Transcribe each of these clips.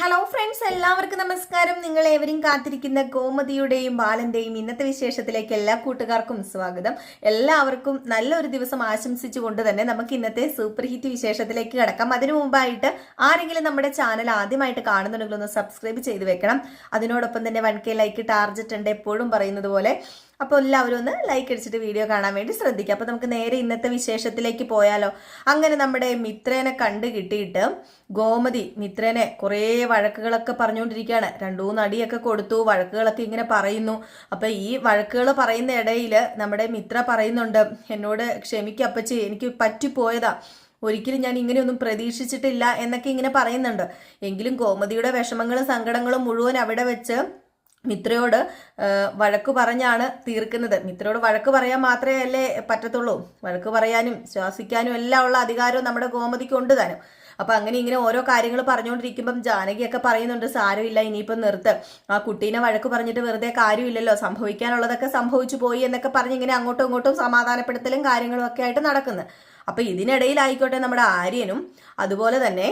Hello friends, എല്ലാവർക്കും നമസ്കാരം. നിങ്ങൾ ഏവരും കാത്തിരിക്കുന്ന ഗോമതിയുടെയും ബാലന്റെയും ഇന്നത്തെ വിശേഷത്തിലേക്ക് എല്ലാ കൂട്ടുകാർക്കും സ്വാഗതം. എല്ലാവർക്കും നല്ലൊരു ദിവസം ആശംസിച്ചുകൊണ്ട് തന്നെ നമുക്ക് ഇന്നത്തെ സൂപ്പർ ഹിറ്റ് വിശേഷത്തിലേക്ക് കിടക്കാം. അതിനു മുമ്പായിട്ട് ആരെങ്കിലും നമ്മുടെ ചാനൽ ആദ്യമായിട്ട് കാണുന്നുണ്ടെങ്കിൽ ഒന്ന് സബ്സ്ക്രൈബ് ചെയ്ത് വെക്കണം. അതിനോടൊപ്പം തന്നെ 1K ലൈക്ക് ടാർജറ്റ് ഉണ്ട് എപ്പോഴും പറയുന്നത് പോലെ. അപ്പോൾ എല്ലാവരും ഒന്ന് ലൈക്ക് അടിച്ചിട്ട് വീഡിയോ കാണാൻ വേണ്ടി ശ്രദ്ധിക്കുക. അപ്പോൾ നമുക്ക് നേരെ ഇന്നത്തെ വിശേഷത്തിലേക്ക് പോയാലോ. അങ്ങനെ നമ്മുടെ മിത്രേനെ കണ്ടു കിട്ടിയിട്ട് ഗോമതി മിത്രേനെ കുറേ വഴക്കുകളൊക്കെ പറഞ്ഞുകൊണ്ടിരിക്കുകയാണ്. 2-3 അടിയൊക്കെ കൊടുത്തു, വഴക്കുകളൊക്കെ ഇങ്ങനെ പറയുന്നു. അപ്പൊ ഈ വഴക്കുകൾ പറയുന്ന ഇടയിൽ നമ്മുടെ മിത്ര പറയുന്നുണ്ട്, എന്നോട് ക്ഷമിക്കുക അപ്പച്ചി, എനിക്ക് പറ്റിപ്പോയതാ, ഒരിക്കലും ഞാൻ ഇങ്ങനെയൊന്നും പ്രതീക്ഷിച്ചിട്ടില്ല എന്നൊക്കെ ഇങ്ങനെ പറയുന്നുണ്ട്. എങ്കിലും ഗോമതിയുടെ വിഷമങ്ങളും സങ്കടങ്ങളും മുഴുവൻ അവിടെ വെച്ച് മിത്രയോട് വഴക്ക് പറഞ്ഞാണ് തീർക്കുന്നത്. മിത്രയോട് വഴക്ക് പറയാൻ മാത്രമേ അല്ലേ പറ്റത്തുള്ളൂ. വഴക്ക് പറയാനും ശ്വാസിക്കാനും എല്ലാം ഉള്ള അധികാരവും നമ്മുടെ ഗോമതിക്ക് ഉണ്ട് താനും. അപ്പൊ അങ്ങനെ ഇങ്ങനെ ഓരോ കാര്യങ്ങൾ പറഞ്ഞുകൊണ്ടിരിക്കുമ്പം ജാനകിയൊക്കെ പറയുന്നുണ്ട്, സാരമില്ല, ഇനിയിപ്പം നിർത്ത്, ആ കുട്ടീനെ വഴക്ക് പറഞ്ഞിട്ട് വെറുതെ കാര്യമില്ലല്ലോ, സംഭവിക്കാനുള്ളതൊക്കെ സംഭവിച്ചു പോയി എന്നൊക്കെ പറഞ്ഞ് ഇങ്ങനെ അങ്ങോട്ടും ഇങ്ങോട്ടും സമാധാനപ്പെടുത്തലും കാര്യങ്ങളും ഒക്കെ ആയിട്ട് നടക്കുന്നു. അപ്പൊ ഇതിനിടയിലായിക്കോട്ടെ നമ്മുടെ ആര്യനും അതുപോലെ തന്നെ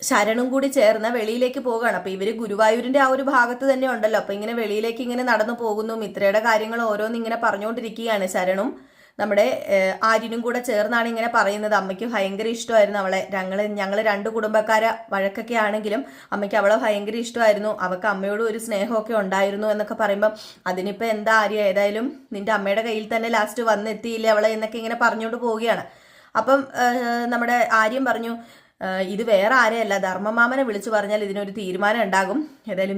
ശരണും കൂടി ചേർന്ന് വെളിയിലേക്ക് പോകുകയാണ്. അപ്പൊ ഇവര് ഗുരുവായൂരിന്റെ ആ ഒരു ഭാഗത്ത് തന്നെ ഉണ്ടല്ലോ. അപ്പൊ ഇങ്ങനെ വെളിയിലേക്ക് ഇങ്ങനെ നടന്നു പോകുന്നു. മിത്രയുടെ കാര്യങ്ങൾ ഓരോന്ന് ഇങ്ങനെ പറഞ്ഞുകൊണ്ടിരിക്കുകയാണ്. ശരണും നമ്മുടെ ആര്യനും കൂടെ ചേർന്നാണ് ഇങ്ങനെ പറയുന്നത്. അമ്മയ്ക്ക് ഭയങ്കര ഇഷ്ടമായിരുന്നു അവളെ. ഞങ്ങൾ 2 കുടുംബക്കാരെ വഴക്കൊക്കെ ആണെങ്കിലും അമ്മയ്ക്ക് അവളെ ഭയങ്കര ഇഷ്ടമായിരുന്നു, അവൾക്ക് അമ്മയോട് ഒരു സ്നേഹമൊക്കെ ഉണ്ടായിരുന്നു എന്നൊക്കെ പറയുമ്പം അതിനിപ്പോ എന്താ ആര്യ, ഏതായാലും നിന്റെ അമ്മയുടെ കയ്യിൽ തന്നെ ലാസ്റ്റ് വന്നെത്തിയില്ലേ അവളെ എന്നൊക്കെ ഇങ്ങനെ പറഞ്ഞുകൊണ്ട് പോവുകയാണ്. അപ്പം നമ്മുടെ ആര്യം പറഞ്ഞു, ഇത് വേറെ ആരെയല്ല, ധർമ്മമാമനെ വിളിച്ചു പറഞ്ഞാൽ ഇതിനൊരു തീരുമാനം ഉണ്ടാകും. ഏതായാലും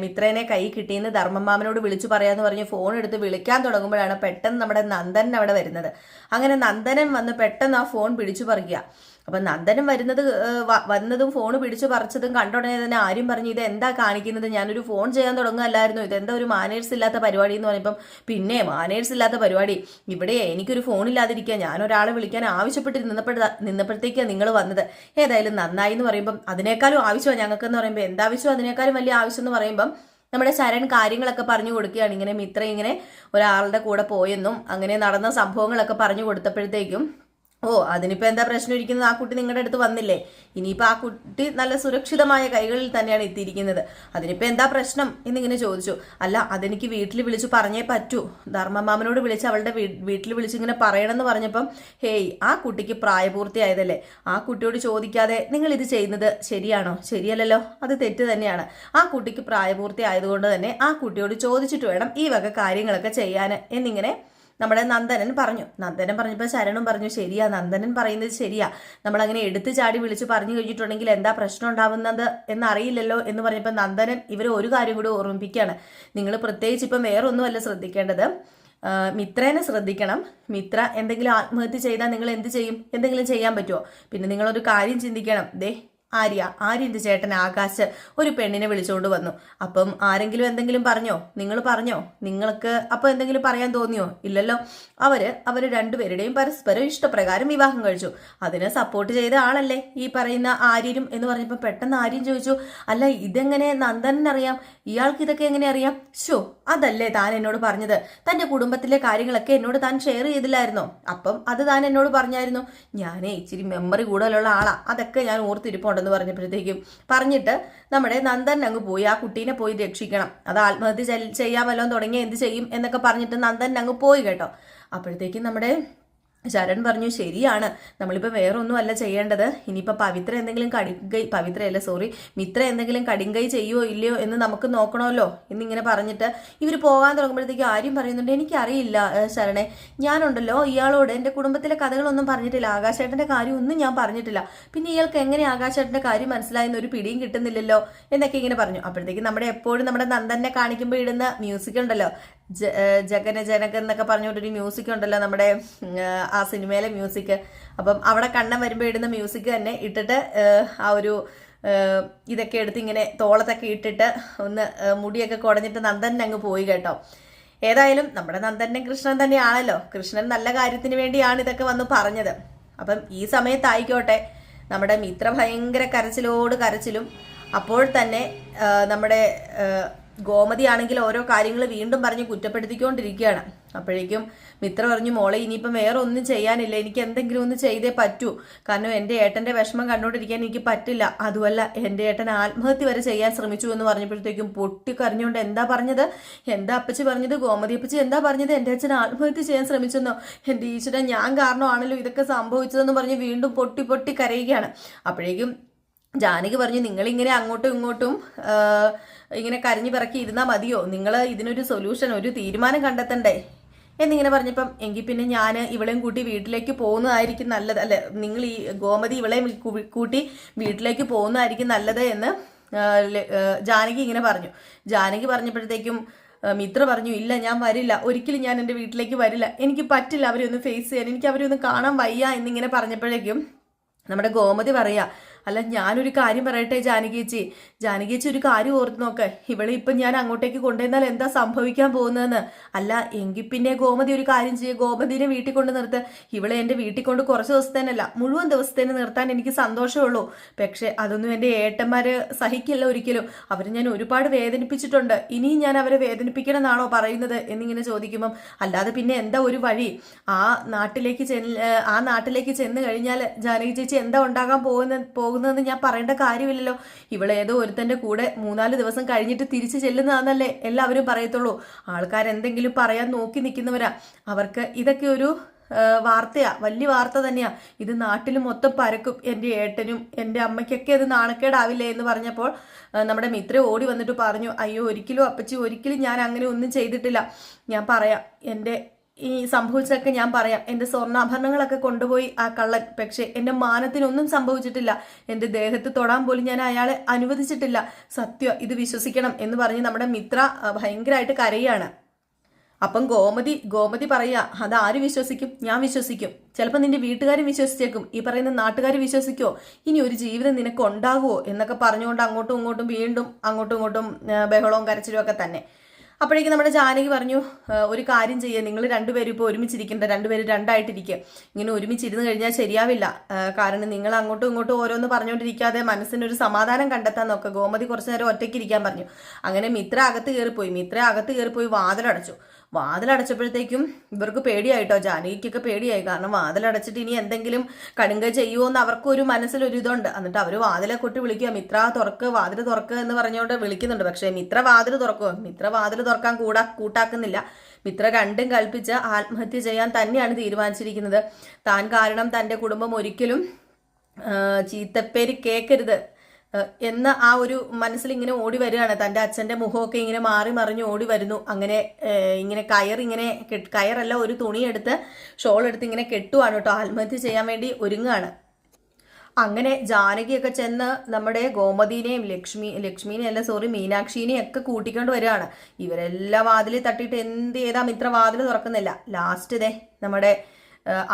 മിത്രനെ കൈ കിട്ടിയെന്ന് ധർമ്മമാമനോട് വിളിച്ചു പറയാന്ന് പറഞ്ഞ് ഫോൺ എടുത്ത് വിളിക്കാൻ തുടങ്ങുമ്പോഴാണ് പെട്ടെന്ന് നമ്മുടെ നന്ദൻ അവിടെ വരുന്നത്. അങ്ങനെ നന്ദനൻ വന്ന് പെട്ടെന്ന് ആ ഫോൺ പിടിച്ചു പറിക്കുക. അപ്പൊ നന്ദനം വന്നതും ഫോൺ പിടിച്ചു പറിച്ചതും കണ്ടുടനെ തന്നെ ആര്യം പറഞ്ഞു, ഇത് എന്താ കാണിക്കുന്നത്, ഞാനൊരു ഫോൺ ചെയ്യാൻ തുടങ്ങുകയല്ലായിരുന്നു, ഇതെന്താ ഒരു മാനേഴ്സ് ഇല്ലാത്ത പരിപാടി എന്ന് പറഞ്ഞപ്പം, പിന്നെ മാനേഴ്സ് ഇല്ലാത്ത പരിപാടി, ഇവിടെ എനിക്കൊരു ഫോൺ ഇല്ലാതിരിക്കുക, ഞാൻ ഒരാളെ വിളിക്കാൻ ആവശ്യപ്പെട്ട് നിന്നപ്പോഴത്തേക്കാണ് നിങ്ങൾ വന്നത്, ഏതായാലും നന്നായി എന്ന് പറയുമ്പം അതിനേക്കാളും ആവശ്യമാണ് ഞങ്ങൾക്കെന്ന് പറയുമ്പോൾ, എന്താവശ്യം അതിനേക്കാളും വലിയ ആവശ്യം എന്ന് പറയുമ്പം നമ്മുടെ ശരൺ കാര്യങ്ങളൊക്കെ പറഞ്ഞു കൊടുക്കുകയാണ്. ഇങ്ങനെ മിത്ര ഇങ്ങനെ ഒരാളുടെ കൂടെ പോയെന്നും അങ്ങനെ നടന്ന സംഭവങ്ങളൊക്കെ പറഞ്ഞു കൊടുത്തപ്പോഴത്തേക്കും, ഓ അതിനിപ്പോ എന്താ പ്രശ്നം ഇരിക്കുന്നത്, ആ കുട്ടി നിങ്ങളുടെ അടുത്ത് വന്നില്ലേ, ഇനിയിപ്പോ ആ കുട്ടി നല്ല സുരക്ഷിതമായ കൈകളിൽ തന്നെയാണ് എത്തിയിരിക്കുന്നത്, അതിനിപ്പോ എന്താ പ്രശ്നം എന്നിങ്ങനെ ചോദിച്ചു. അല്ല, അതെനിക്ക് വീട്ടിൽ വിളിച്ചു പറഞ്ഞേ പറ്റൂ, ധർമ്മമാമനോട് വിളിച്ച് അവളുടെ വീട്ടിൽ വിളിച്ച് ഇങ്ങനെ പറയണമെന്ന് പറഞ്ഞപ്പം, ഹേയ് ആ കുട്ടിക്ക് പ്രായപൂർത്തിയായതല്ലേ, ആ കുട്ടിയോട് ചോദിക്കാതെ നിങ്ങൾ ഇത് ചെയ്യുന്നത് ശരിയാണോ? ശരിയല്ലല്ലോ, അത് തെറ്റ് തന്നെയാണ്. ആ കുട്ടിക്ക് പ്രായപൂർത്തി ആയതുകൊണ്ട് തന്നെ ആ കുട്ടിയോട് ചോദിച്ചിട്ട് വേണം ഈ വക കാര്യങ്ങളൊക്കെ ചെയ്യാൻ എന്നിങ്ങനെ നമ്മുടെ നന്ദനൻ പറഞ്ഞപ്പോൾ ശരണും പറഞ്ഞു, ശരിയാ, നന്ദനൻ പറയുന്നത് ശരിയാ, നമ്മളങ്ങനെ എടുത്തു ചാടി വിളിച്ചു പറഞ്ഞു കഴിഞ്ഞിട്ടുണ്ടെങ്കിൽ എന്താ പ്രശ്നം ഉണ്ടാവുന്നത് എന്നറിയില്ലല്ലോ എന്ന് പറഞ്ഞപ്പോൾ നന്ദനൻ ഇവരെ ഒരു കാര്യം കൂടി ഓർമ്മിപ്പിക്കുകയാണ്. നിങ്ങൾ പ്രത്യേകിച്ച് ഇപ്പം വേറൊന്നുമല്ല ശ്രദ്ധിക്കേണ്ടത്, മിത്രേനെ ശ്രദ്ധിക്കണം. മിത്ര എന്തെങ്കിലും ആത്മഹത്യ ചെയ്താൽ നിങ്ങൾ എന്ത് ചെയ്യും? എന്തെങ്കിലും ചെയ്യാൻ പറ്റുമോ? പിന്നെ നിങ്ങളൊരു കാര്യം ചിന്തിക്കണം, ആര്യന്റെ ചേട്ടൻ ആകാശ് ഒരു പെണ്ണിനെ വിളിച്ചുകൊണ്ട് വന്നു. അപ്പം ആരെങ്കിലും എന്തെങ്കിലും പറഞ്ഞോ? നിങ്ങൾ പറഞ്ഞോ? നിങ്ങൾക്ക് അപ്പൊ എന്തെങ്കിലും പറയാൻ തോന്നിയോ? ഇല്ലല്ലോ. അവര് രണ്ടുപേരുടെയും പരസ്പരം ഇഷ്ടപ്രകാരം വിവാഹം കഴിച്ചു. അതിനെ സപ്പോർട്ട് ചെയ്ത ആളല്ലേ ഈ പറയുന്ന ആര്യനും എന്ന് പറഞ്ഞപ്പോ പെട്ടെന്ന് ആര്യൻ ചോദിച്ചു, അല്ല ഇതെങ്ങനെ നന്ദനറിയാം? ഇയാൾക്ക് ഇതൊക്കെ എങ്ങനെ അറിയാം? അതല്ലേ താൻ എന്നോട് പറഞ്ഞത്, തന്റെ കുടുംബത്തിലെ കാര്യങ്ങളൊക്കെ എന്നോട് താൻ ഷെയർ ചെയ്തില്ലായിരുന്നോ? അപ്പം അത് താൻ എന്നോട് പറഞ്ഞായിരുന്നു. ഞാനേ ഇച്ചിരി മെമ്മറി കൂടുതലുള്ള ആളാ, അതൊക്കെ ഞാൻ ഓർത്തിരിപ്പുണ്ട് എന്ന് പറഞ്ഞപ്പോഴത്തേക്കും പറഞ്ഞിട്ട് നമ്മുടെ നന്ദൻ അങ്ങ് പോയി ആ കുട്ടീനെ പോയി രക്ഷിക്കണം, അത് ആത്മഹത്യ ചെയ്യാമല്ലോ തുടങ്ങി എന്ത് ചെയ്യും എന്നൊക്കെ പറഞ്ഞിട്ട് നന്ദൻ അങ്ങ് പോയി കേട്ടോ. അപ്പോഴത്തേക്കും നമ്മുടെ ശരൺ പറഞ്ഞു, ശരിയാണ്, നമ്മളിപ്പോൾ വേറൊന്നും അല്ല ചെയ്യേണ്ടത്, ഇനിയിപ്പോൾ മിത്ര എന്തെങ്കിലും കടിങ്കൈ ചെയ്യുമോ ഇല്ലയോ എന്ന് നമുക്ക് നോക്കണമല്ലോ എന്നിങ്ങനെ പറഞ്ഞിട്ട് ഇവർ പോകാൻ തുടങ്ങുമ്പോഴത്തേക്കും ആര്യം പറയുന്നുണ്ട്, എനിക്കറിയില്ല ശരണേ, ഞാനുണ്ടല്ലോ ഇയാളോട് എൻ്റെ കുടുംബത്തിലെ കഥകളൊന്നും പറഞ്ഞിട്ടില്ല, ആകാശേട്ടൻ്റെ കാര്യം ഒന്നും ഞാൻ പറഞ്ഞിട്ടില്ല, പിന്നെ ഇയാൾക്ക് എങ്ങനെ ആകാശേട്ടൻ്റെ കാര്യം മനസ്സിലായെന്ന് ഒരു പിടിയും കിട്ടുന്നില്ലല്ലോ എന്നൊക്കെ ഇങ്ങനെ പറഞ്ഞു. അപ്പോഴത്തേക്കും എപ്പോഴും നമ്മുടെ നന്ദനെ കാണിക്കുമ്പോൾ ഇടുന്ന മ്യൂസിക് ഉണ്ടല്ലോ, ജനക എന്നൊക്കെ പറഞ്ഞുകൊണ്ടൊരു മ്യൂസിക് ഉണ്ടല്ലോ നമ്മുടെ ആ സിനിമയിലെ മ്യൂസിക്, അപ്പം അവിടെ കണ്ണം വരുമ്പോൾ ഇടുന്ന മ്യൂസിക് തന്നെ ഇട്ടിട്ട് ആ ഒരു ഇതൊക്കെ എടുത്ത് ഇങ്ങനെ തോളത്തൊക്കെ ഇട്ടിട്ട് ഒന്ന് മുടിയൊക്കെ കുടഞ്ഞിട്ട് നന്ദൻ അങ്ങ് പോയി കേട്ടോ. ഏതായാലും നമ്മുടെ നന്ദനും കൃഷ്ണൻ തന്നെയാണല്ലോ, കൃഷ്ണൻ നല്ല കാര്യത്തിന് വേണ്ടിയാണ് ഇതൊക്കെ വന്ന് പറഞ്ഞത്. അപ്പം ഈ സമയത്തായിക്കോട്ടെ നമ്മുടെ മിത്ര ഭയങ്കര കരച്ചിലും അപ്പോൾ തന്നെ നമ്മുടെ ഗോമതി ആണെങ്കിൽ ഓരോ കാര്യങ്ങൾ വീണ്ടും പറഞ്ഞ് കുറ്റപ്പെടുത്തിക്കൊണ്ടിരിക്കുകയാണ്. അപ്പോഴേക്കും മിത്ര പറഞ്ഞു, മോളെ ഇനിയിപ്പം വേറെ ഒന്നും ചെയ്യാനില്ല, എനിക്ക് എന്തെങ്കിലും ഒന്ന് ചെയ്തേ പറ്റൂ, കാരണം എൻ്റെ ഏട്ടൻ്റെ വിഷമം കണ്ടുകൊണ്ടിരിക്കാൻ എനിക്ക് പറ്റില്ല. അതുമല്ല എൻ്റെ ഏട്ടൻ ആത്മഹത്യ വരെ ചെയ്യാൻ ശ്രമിച്ചു എന്ന് പറഞ്ഞപ്പോഴത്തേക്കും പൊട്ടിക്കരഞ്ഞുകൊണ്ട് എന്താ പറഞ്ഞത്, എന്താ അപ്പച്ചി പറഞ്ഞത്, ഗോമതി അപ്പച്ചി എന്താ പറഞ്ഞത്, എൻ്റെ അച്ഛൻ ആത്മഹത്യ ചെയ്യാൻ ശ്രമിച്ചെന്നോ, എൻ്റെ ഈശ്വരൻ ഞാൻ കാരണമാണല്ലോ ഇതൊക്കെ സംഭവിച്ചതെന്ന് പറഞ്ഞ് വീണ്ടും പൊട്ടി പൊട്ടി കരയുകയാണ്. അപ്പോഴേക്കും ജാനകി പറഞ്ഞു, നിങ്ങളിങ്ങനെ അങ്ങോട്ടും ഇങ്ങോട്ടും ഇങ്ങനെ കരഞ്ഞു പിറക്കി ഇരുന്നാൽ മതിയോ, നിങ്ങൾ ഇതിനൊരു സൊല്യൂഷൻ, ഒരു തീരുമാനം കണ്ടെത്തണ്ടേ എന്നിങ്ങനെ പറഞ്ഞപ്പം, എങ്കിൽ പിന്നെ ഞാൻ ഇവളെയും കൂട്ടി വീട്ടിലേക്ക് പോകുന്നതായിരിക്കും നല്ലത്, അല്ലെ നിങ്ങൾ ഈ ഗോമതി ഇവളെയും കൂട്ടി വീട്ടിലേക്ക് പോകുന്നതായിരിക്കും നല്ലത് എന്ന് ജാനകി ഇങ്ങനെ പറഞ്ഞു. ജാനകി പറഞ്ഞപ്പോഴത്തേക്കും മിത്ര പറഞ്ഞു, ഇല്ല ഞാൻ വരില്ല, ഒരിക്കലും ഞാൻ എൻ്റെ വീട്ടിലേക്ക് വരില്ല, എനിക്ക് പറ്റില്ല അവരെ ഒന്ന് ഫേസ് ചെയ്യാൻ, എനിക്ക് അവരെ ഒന്ന് കാണാൻ വയ്യ എന്നിങ്ങനെ പറഞ്ഞപ്പോഴേക്കും നമ്മുടെ ഗോമതി പറയാ, അല്ല ഞാനൊരു കാര്യം പറയട്ടെ ജാനകി ചേച്ചി ഒരു കാര്യം ഓർത്ത് നോക്ക്, ഇവളെ ഇപ്പം ഞാൻ അങ്ങോട്ടേക്ക് കൊണ്ടുവന്നാൽ എന്താ സംഭവിക്കാൻ പോകുന്നതെന്ന്. അല്ല എങ്കിൽ പിന്നെ ഗോമതി ഒരു കാര്യം ചെയ്യുക, ഗോമതിനെ വീട്ടിൽ കൊണ്ട് നിർത്ത്, ഇവളെ എൻ്റെ വീട്ടിൽ കൊണ്ട് കുറച്ച് ദിവസത്തേനല്ല മുഴുവൻ ദിവസത്തേന് നിർത്താൻ എനിക്ക് സന്തോഷമുള്ളൂ. പക്ഷെ അതൊന്നും എൻ്റെ ഏട്ടന്മാര് സഹിക്കില്ല ഒരിക്കലും, അവർ ഞാൻ ഒരുപാട് വേദനിപ്പിച്ചിട്ടുണ്ട്, ഇനിയും ഞാൻ അവരെ വേദനിപ്പിക്കണം എന്നാണോ പറയുന്നത് എന്നിങ്ങനെ ചോദിക്കുമ്പം, അല്ലാതെ പിന്നെ എന്താ ഒരു വഴി, ആ നാട്ടിലേക്ക് ചെന്ന് കഴിഞ്ഞാൽ ജാനകി ചേച്ചി എന്താ ഉണ്ടാകാൻ പോകുന്നതെന്ന് ഞാൻ പറയേണ്ട കാര്യമില്ലല്ലോ, ഇവളേതോ ഒരുത്തൻ്റെ കൂടെ 3-4 ദിവസം കഴിഞ്ഞിട്ട് തിരിച്ചു ചെല്ലുന്നതാണെന്നല്ലേ എല്ലാവരും പറയത്തുള്ളൂ. ആൾക്കാരെന്തെങ്കിലും പറയാൻ നോക്കി നിൽക്കുന്നവരാ, അവർക്ക് ഇതൊക്കെ ഒരു വാർത്തയാ, വലിയ വാർത്ത തന്നെയാ, ഇത് നാട്ടിൽ മൊത്തം പരക്കും, എൻ്റെ ഏട്ടനും എൻ്റെ അമ്മയ്ക്കൊക്കെ അത് നാണക്കേടാവില്ലേ എന്ന് പറഞ്ഞപ്പോൾ നമ്മുടെ മിത്ര ഓടി വന്നിട്ട് പറഞ്ഞു, അയ്യോ ഒരിക്കലും അപ്പച്ചി, ഒരിക്കലും ഞാൻ അങ്ങനെ ഒന്നും ചെയ്തിട്ടില്ല, ഞാൻ പറയാം, എൻ്റെ ഈ സംഭവിച്ചതൊക്കെ ഞാൻ പറയാം, എൻ്റെ സ്വർണ്ണാഭരണങ്ങളൊക്കെ കൊണ്ടുപോയി ആ കള്ളൻ, പക്ഷെ എൻ്റെ മാനത്തിനൊന്നും സംഭവിച്ചിട്ടില്ല, എൻ്റെ ദേഹത്ത് തൊടാൻ പോലും ഞാൻ അയാളെ അനുവദിച്ചിട്ടില്ല, സത്യം ഇത് വിശ്വസിക്കണം എന്ന് പറഞ്ഞ് നമ്മുടെ മിത്ര ഭയങ്കരമായിട്ട് കരയാണ്. അപ്പം ഗോമതി പറയാ, അതാര് വിശ്വസിക്കും, ഞാൻ വിശ്വസിക്കും, ചിലപ്പോൾ നിന്റെ വീട്ടുകാരും വിശ്വസിച്ചേക്കും, ഈ പറയുന്ന നാട്ടുകാർ വിശ്വസിക്കുമോ, ഇനി ഒരു ജീവിതം നിനക്ക് ഉണ്ടാകുമോ എന്നൊക്കെ പറഞ്ഞുകൊണ്ട് അങ്ങോട്ടും ഇങ്ങോട്ടും വീണ്ടും അങ്ങോട്ടും ഇങ്ങോട്ടും ബഹളവും കരച്ചിലും ഒക്കെ തന്നെ. അപ്പോഴേക്കും നമ്മുടെ ജാനകി പറഞ്ഞു, ഒരു കാര്യം ചെയ്യുക, നിങ്ങൾ രണ്ടുപേരും ഇപ്പോൾ ഒരുമിച്ചിരിക്കേണ്ട, രണ്ടുപേരും രണ്ടായിട്ടിരിക്കുക, ഇങ്ങനെ ഒരുമിച്ചിരുന്ന് കഴിഞ്ഞാൽ ശരിയാവില്ല, കാരണം നിങ്ങൾ അങ്ങോട്ടും ഇങ്ങോട്ടും ഓരോന്ന് പറഞ്ഞുകൊണ്ടിരിക്കാതെ മനസ്സിനൊരു സമാധാനം കണ്ടെത്താൻ നോക്കുക. ഗോമതി കുറച്ചു നേരം ഒറ്റയ്ക്ക് ഇരിക്കാൻ പറഞ്ഞു. അങ്ങനെ മിത്ര അകത്ത് കയറിപ്പോയി വാതിലടച്ചപ്പോഴത്തേക്കും ഇവർക്ക് പേടിയായിട്ടോ, ജാനകിക്കൊക്കെ പേടിയായി, കാരണം വാതിലടച്ചിട്ട് ഇനി എന്തെങ്കിലും കടുങ്ക ചെയ്യുമോ എന്ന് അവർക്കൊരു മനസ്സിലൊരു ഇതുണ്ട്. എന്നിട്ട് അവർ വാതിലെ കൊട്ടി വിളിക്കുക, വാതിൽ തുറക്കുക എന്ന് പറഞ്ഞുകൊണ്ട് വിളിക്കുന്നുണ്ട്. പക്ഷേ മിത്ര വാതിൽ തുറക്കാൻ കൂട്ടാക്കുന്നില്ല. മിത്ര രണ്ടും കൽപ്പിച്ച് ആത്മഹത്യ ചെയ്യാൻ തന്നെയാണ് തീരുമാനിച്ചിരിക്കുന്നത്. താൻ കാരണം തൻ്റെ കുടുംബം ഒരിക്കലും ചീത്തപ്പേര് കേൾക്കരുത് എന്ന ആ ഒരു മനസ്സിൽ ഇങ്ങനെ ഓടി വരികയാണ്. തൻ്റെ അച്ഛൻ്റെ മുഖമൊക്കെ ഇങ്ങനെ മാറി മറിഞ്ഞ് ഓടി വരുന്നു. അങ്ങനെ ഇങ്ങനെ കയറല്ല, ഒരു തുണിയെടുത്ത് ഷോൾ എടുത്ത് ഇങ്ങനെ കെട്ടുവാണ് കേട്ടോ, ആത്മഹത്യ ചെയ്യാൻ വേണ്ടി ഒരുങ്ങാണ്. അങ്ങനെ ജാനകിയൊക്കെ ചെന്ന് നമ്മുടെ ഗോമതിനെയും മീനാക്ഷിനെയും ഒക്കെ കൂട്ടിക്കൊണ്ട് വരികയാണ്. ഇവരെല്ലാം വാതിൽ തട്ടിയിട്ട് എന്ത് ചെയ്താ മിത്ര വാതിൽ തുറക്കുന്നില്ല. ലാസ്റ്റ് നമ്മുടെ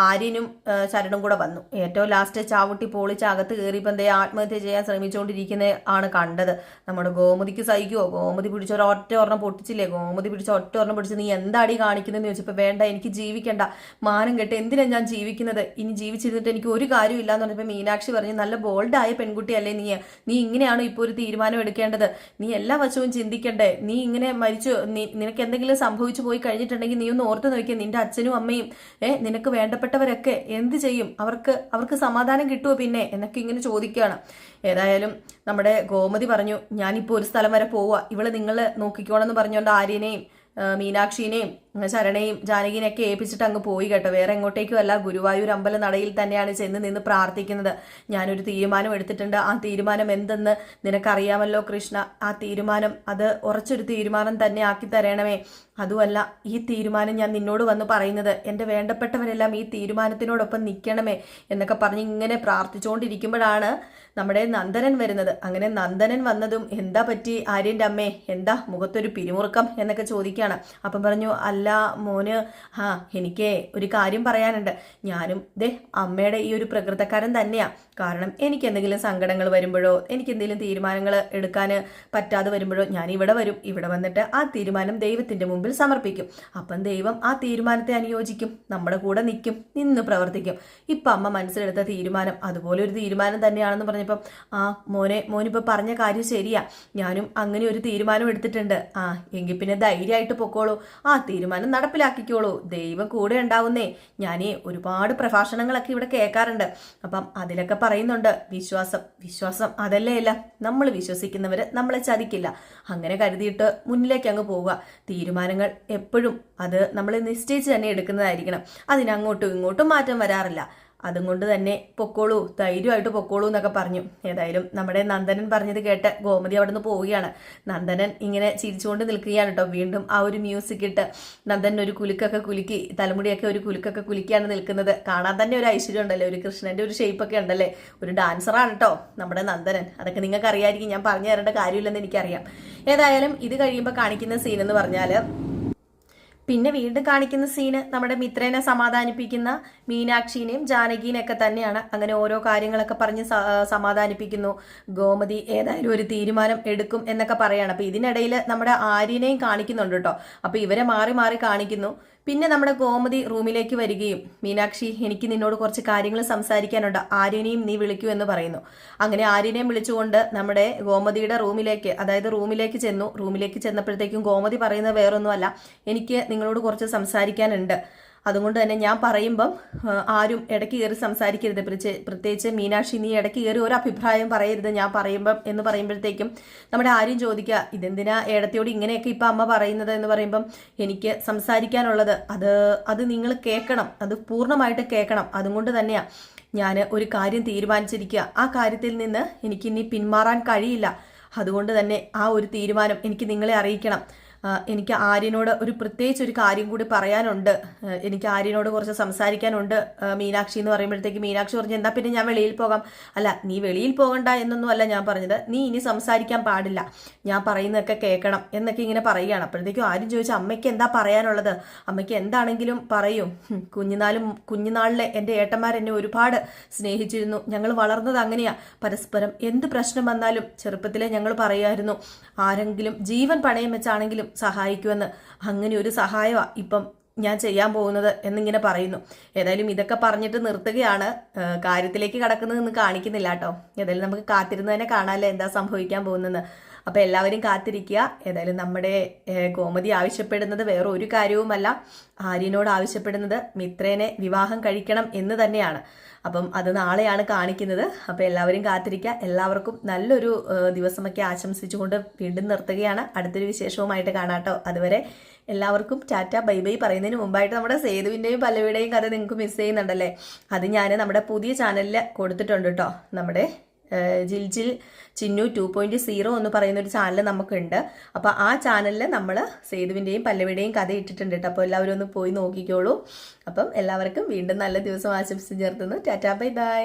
ആര്യനും ശരണും കൂടെ വന്നു. ഏറ്റവും ലാസ്റ്റ് ചാവുട്ടി പൊളിച്ച് അകത്ത് കയറിയപ്പോൾ എന്തേ ആത്മഹത്യ ചെയ്യാൻ ശ്രമിച്ചുകൊണ്ടിരിക്കുന്ന ആണ് കണ്ടത്. നമ്മുടെ ഗോമതിക്ക് സഹിക്കുമോ? ഗോമതി പിടിച്ച ഒറ്റ ഒരെണ്ണം പൊട്ടിച്ചില്ലേ? ഗോമതി പിടിച്ച ഒറ്റ ഒരെണ്ണം പിടിച്ച് നീ എന്താടി കാണിക്കുന്നതെന്ന് ചോദിച്ചപ്പോൾ വേണ്ട, എനിക്ക് ജീവിക്കണ്ട, മാനം കെട്ട് എന്തിനാണ് ഞാൻ ജീവിക്കുന്നത്, ഇനി ജീവിച്ചിരുന്നിട്ട് എനിക്ക് ഒരു കാര്യമില്ല എന്ന് പറഞ്ഞപ്പോൾ മീനാക്ഷി പറഞ്ഞു, നല്ല ബോൾഡായ പെൺകുട്ടിയല്ലേ നീ ഇങ്ങനെയാണോ ഇപ്പോൾ ഒരു തീരുമാനം എടുക്കേണ്ടത്? നീ എല്ലാ വശവും ചിന്തിക്കണ്ടേ? നീ ഇങ്ങനെ നിനക്ക് എന്തെങ്കിലും സംഭവിച്ചു പോയി കഴിഞ്ഞിട്ടുണ്ടെങ്കിൽ നീ ഒന്ന് ഓർത്ത് നോക്കിയാൽ നിന്റെ അച്ഛനും അമ്മയും നിനക്ക് വേണ്ടപ്പെട്ടവരൊക്കെ എന്ത് ചെയ്യും? അവർക്ക് സമാധാനം കിട്ടുമോ പിന്നെ എന്നൊക്കെ ഇങ്ങനെ ചോദിക്കുകയാണ്. ഏതായാലും നമ്മുടെ ഗോമതി പറഞ്ഞു, ഞാനിപ്പോൾ ഒരു സ്ഥലം വരെ പോവുക, ഇവള് നിങ്ങൾ നോക്കിക്കോണമെന്ന് പറഞ്ഞുകൊണ്ട് ആര്യനെയും മീനാക്ഷിനെയും ശരണയും ജാനകിനെയൊക്കെ ഏൽപ്പിച്ചിട്ട് അങ്ങ് പോയി കേട്ടോ. വേറെ എങ്ങോട്ടേക്കും അല്ല, ഗുരുവായൂർ അമ്പല നടയിൽ തന്നെയാണ് ചെന്ന് നിന്ന് പ്രാർത്ഥിക്കുന്നത്. ഞാനൊരു തീരുമാനം എടുത്തിട്ടുണ്ട്, ആ തീരുമാനം എന്തെന്ന് നിനക്കറിയാമല്ലോ കൃഷ്ണ, ആ തീരുമാനം അത് ഉറച്ചൊരു തീരുമാനം തന്നെ ആക്കി തരണമേ. അതുമല്ല, ഈ തീരുമാനം ഞാൻ നിന്നോട് വന്ന് പറയുന്നത്, എൻ്റെ വേണ്ടപ്പെട്ടവരെല്ലാം ഈ തീരുമാനത്തിനോടൊപ്പം നിൽക്കണമേ എന്നൊക്കെ പറഞ്ഞ് ഇങ്ങനെ പ്രാർത്ഥിച്ചുകൊണ്ടിരിക്കുമ്പോഴാണ് നമ്മുടെ നന്ദനൻ വരുന്നത്. അങ്ങനെ നന്ദനൻ വന്നതും എന്താ പറ്റി ആര്യൻ്റെ അമ്മേ, എന്താ മുഖത്തൊരു പിരിമുറുക്കം എന്നൊക്കെ ചോദിക്കുകയാണ്. അപ്പം പറഞ്ഞു, അല്ല മോന്, എനിക്ക് ഒരു കാര്യം പറയാനുണ്ട്. ഞാനും അമ്മയുടെ ഈ ഒരു പ്രകൃതക്കാരൻ തന്നെയാ. കാരണം എനിക്ക് എന്തെങ്കിലും സങ്കടങ്ങൾ വരുമ്പോഴോ എനിക്ക് എന്തെങ്കിലും തീരുമാനങ്ങൾ എടുക്കാൻ പറ്റാതെ വരുമ്പോഴോ ഞാൻ ഇവിടെ വരും. ഇവിടെ വന്നിട്ട് ആ തീരുമാനം ദൈവത്തിൻ്റെ മുമ്പിൽ സമർപ്പിക്കും. അപ്പം ദൈവം ആ തീരുമാനത്തെ അനുയോജിക്കും, നമ്മുടെ കൂടെ നിന്ന് പ്രവർത്തിക്കും. ഇപ്പം അമ്മ മനസ്സിലെടുത്ത തീരുമാനം അതുപോലെ ഒരു തീരുമാനം തന്നെയാണെന്ന് പറഞ്ഞപ്പോൾ പറഞ്ഞപ്പം മോനിപ്പോൾ പറഞ്ഞ കാര്യം ശരിയാ, ഞാനും അങ്ങനെ ഒരു തീരുമാനം എടുത്തിട്ടുണ്ട്. എങ്കിൽ പിന്നെ ധൈര്യമായിട്ട് പൊക്കോളൂ, തീരുമാനം നടപ്പിലാക്കിക്കോളൂ, ദൈവം കൂടെ ഉണ്ടാവുന്നേ. ഞാനേ ഒരുപാട് പ്രഭാഷണങ്ങളൊക്കെ ഇവിടെ കേൾക്കാറുണ്ട്. അപ്പം അതിലൊക്കെ പറയുന്നുണ്ട് വിശ്വാസം അതല്ലേ അല്ല, നമ്മൾ വിശ്വസിക്കുന്നവര് നമ്മളെ ചതിക്കില്ല. അങ്ങനെ കരുതിയിട്ട് മുന്നിലേക്ക് അങ്ങ് പോവുക. തീരുമാനങ്ങൾ എപ്പോഴും അത് നമ്മൾ നിശ്ചയിച്ച് തന്നെ എടുക്കുന്നതായിരിക്കണം. അതിനങ്ങോട്ടും ഇങ്ങോട്ടും മാറ്റം വരാറില്ല. അതുകൊണ്ട് തന്നെ പൊക്കോളൂ, ധൈര്യമായിട്ട് പൊക്കോളൂ എന്നൊക്കെ പറഞ്ഞു. ഏതായാലും നമ്മുടെ നന്ദനൻ പറഞ്ഞത് കേട്ട് ഗോമതി അവിടെ നിന്ന് പോവുകയാണ്. നന്ദനൻ ഇങ്ങനെ ചിരിച്ചുകൊണ്ട് നിൽക്കുകയാണ് കേട്ടോ. വീണ്ടും ആ ഒരു മ്യൂസിക് ഇട്ട് നന്ദൻ ഒരു കുലുക്കൊക്കെ കുലുക്കി, തലമുടിയൊക്കെ ഒരു കുലുക്കൊക്കെ കുലുക്കിയാണ് നിൽക്കുന്നത്. കാണാൻ തന്നെ ഒരു ഐശ്വര്യം ഉണ്ടല്ലേ, ഒരു കൃഷ്ണന്റെ ഒരു ഷേപ്പൊക്കെ ഉണ്ടല്ലേ. ഒരു ഡാൻസറാണ് കേട്ടോ നമ്മുടെ നന്ദനൻ. അതൊക്കെ നിങ്ങൾക്ക് അറിയാമായിരിക്കും, ഞാൻ പറഞ്ഞു തരേണ്ട കാര്യമില്ലെന്ന് എനിക്കറിയാം. ഏതായാലും ഇത് കഴിയുമ്പോൾ കാണിക്കുന്ന സീൻ എന്ന് പറഞ്ഞാൽ, പിന്നെ വീണ്ടും കാണിക്കുന്ന സീന് നമ്മുടെ മിത്രേനെ സമാധാനിപ്പിക്കുന്ന മീനാക്ഷിനെയും ജാനകീനെയും ഒക്കെ തന്നെയാണ്. അങ്ങനെ ഓരോ കാര്യങ്ങളൊക്കെ പറഞ്ഞ് സമാധാനിപ്പിക്കുന്നു. ഗോമതി ഏതായാലും ഒരു തീരുമാനം എടുക്കും എന്നൊക്കെ പറയാണ്. അപ്പൊ ഇതിനിടയിൽ നമ്മുടെ ആര്യനെയും കാണിക്കുന്നുണ്ട് കേട്ടോ. അപ്പൊ ഇവരെ മാറി മാറി കാണിക്കുന്നു. പിന്നെ നമ്മുടെ ഗോമതി റൂമിലേക്ക് വരികയും, മീനാക്ഷി എനിക്ക് നിന്നോട് കുറച്ച് കാര്യങ്ങൾ സംസാരിക്കാനുണ്ട്, ആര്യനെയും നീ വിളിക്കൂ എന്ന് പറയുന്നു. അങ്ങനെ ആര്യനെയും വിളിച്ചുകൊണ്ട് നമ്മുടെ ഗോമതിയുടെ റൂമിലേക്ക്, അതായത് റൂമിലേക്ക് ചെന്നു. റൂമിലേക്ക് ചെന്നപ്പോഴത്തേക്കും ഗോമതി പറയുന്നത് വേറൊന്നുമല്ല, എനിക്ക് നിങ്ങളോട് കുറച്ച് സംസാരിക്കാനുണ്ട്. അതുകൊണ്ട് തന്നെ ഞാൻ പറയുമ്പം ആരും ഇടയ്ക്ക് കയറി സംസാരിക്കരുത്. പ്രത്യേകിച്ച് മീനാക്ഷി, നീ ഇടയ്ക്ക് കയറി ഒരു അഭിപ്രായം പറയരുത് ഞാൻ പറയുമ്പം എന്ന് പറയുമ്പോഴത്തേക്കും നമ്മുടെ ആര്യം ചോദിക്കുക, ഇതെന്തിനാ ഏടത്തിയോട് ഇങ്ങനെയൊക്കെ ഇപ്പം അമ്മ പറയുന്നത് എന്ന് പറയുമ്പം, എനിക്ക് സംസാരിക്കാനുള്ളത് അത് നിങ്ങൾ കേൾക്കണം, അത് പൂർണ്ണമായിട്ട് കേൾക്കണം. അതുകൊണ്ട് തന്നെയാണ് ഞാൻ ഒരു കാര്യം തീരുമാനിച്ചിരിക്കുക. ആ കാര്യത്തിൽ നിന്ന് എനിക്കിനി പിന്മാറാൻ കഴിയില്ല. അതുകൊണ്ട് തന്നെ ആ ഒരു തീരുമാനം എനിക്ക് നിങ്ങളെ അറിയിക്കണം. എനിക്ക് ആര്യനോട് പ്രത്യേകിച്ച് ഒരു കാര്യം കൂടി പറയാനുണ്ട്. എനിക്ക് ആര്യനോട് കുറച്ച് സംസാരിക്കാനുണ്ട് മീനാക്ഷി എന്ന് പറയുമ്പോഴത്തേക്ക് മീനാക്ഷി പറഞ്ഞു, എന്താ പിന്നെ ഞാൻ വെളിയിൽ പോകാം. അല്ല, നീ വെളിയിൽ പോകണ്ട എന്നൊന്നും അല്ല ഞാൻ പറഞ്ഞത്, നീ ഇനി സംസാരിക്കാൻ പാടില്ല, ഞാൻ പറയുന്നതൊക്കെ കേൾക്കണം എന്നൊക്കെ ഇങ്ങനെ പറയുകയാണ്. അപ്പോഴത്തേക്കും ആര്യം ചോദിച്ചു, അമ്മയ്ക്ക് എന്താ പറയാനുള്ളത്, അമ്മയ്ക്ക് എന്താണെങ്കിലും പറയൂ. കുഞ്ഞുനാളിലെ എൻ്റെ ഏട്ടന്മാർ എന്നെ ഒരുപാട് സ്നേഹിച്ചിരുന്നു. ഞങ്ങൾ വളർന്നത് അങ്ങനെയാ. പരസ്പരം എന്ത് പ്രശ്നം വന്നാലും ചെറുപ്പത്തിലെ ഞങ്ങൾ പറയായിരുന്നു, ആരെങ്കിലും ജീവൻ പണയം വെച്ചാണെങ്കിലും സഹായിക്കുമെന്ന്. അങ്ങനെ ഒരു സഹായമാണ് ഇപ്പം ഞാൻ ചെയ്യാൻ പോകുന്നത് എന്നിങ്ങനെ പറയുന്നു. ഏതായാലും ഇതൊക്കെ പറഞ്ഞിട്ട് നിർത്തുകയാണ്. കാര്യത്തിലേക്ക് കടക്കുന്നതെന്ന് കാണിക്കുന്നില്ല കേട്ടോ. ഏതായാലും നമുക്ക് കാത്തിരുന്ന് തന്നെ കാണാമല്ലോ എന്താ സംഭവിക്കാൻ പോകുന്നത്. അപ്പൊ എല്ലാവരും കാത്തിരിക്കുക. ഏതായാലും നമ്മുടെ ഗോമതി ആവശ്യപ്പെടുന്നത് വേറെ ഒരു കാര്യവുമല്ല, ആര്യനോട് ആവശ്യപ്പെടുന്നത് മിത്രേനെ വിവാഹം കഴിക്കണം എന്ന് തന്നെയാണ്. അപ്പം അത് നാളെയാണ് കാണിക്കുന്നത്. അപ്പം എല്ലാവരും കാത്തിരിക്കുക. എല്ലാവർക്കും നല്ലൊരു ദിവസമൊക്കെ ആശംസിച്ചുകൊണ്ട് വീണ്ടും നിർത്തുകയാണ്. അടുത്തൊരു വിശേഷവുമായിട്ട് കാണാട്ടോ. അതുവരെ എല്ലാവർക്കും ടാറ്റ ബൈ ബൈ പറയുന്നതിന് മുമ്പായിട്ട് നമ്മുടെ സേതുവിൻ്റെയും പല്ലവിയുടെയും കഥ നിങ്ങൾക്ക് മിസ് ചെയ്യുന്നുണ്ടല്ലേ, അത് ഞാൻ നമ്മുടെ പുതിയ ചാനലിൽ കൊടുത്തിട്ടുണ്ട് കേട്ടോ. നമ്മുടെ ജിൽ ചിന്നു 2.0 എന്ന് പറയുന്ന ഒരു ചാനൽ നമുക്കുണ്ട്. അപ്പോൾ ആ ചാനലിൽ നമ്മൾ സേതുവിൻ്റെയും പല്ലവിയുടെയും കഥ ഇട്ടിട്ടുണ്ട് കേട്ടോ. അപ്പോൾ എല്ലാവരും ഒന്ന് പോയി നോക്കിക്കോളൂ. അപ്പം എല്ലാവർക്കും വീണ്ടും നല്ല ദിവസം ആശംസിച്ച് ചേർത്തുന്നു. Tata bye by.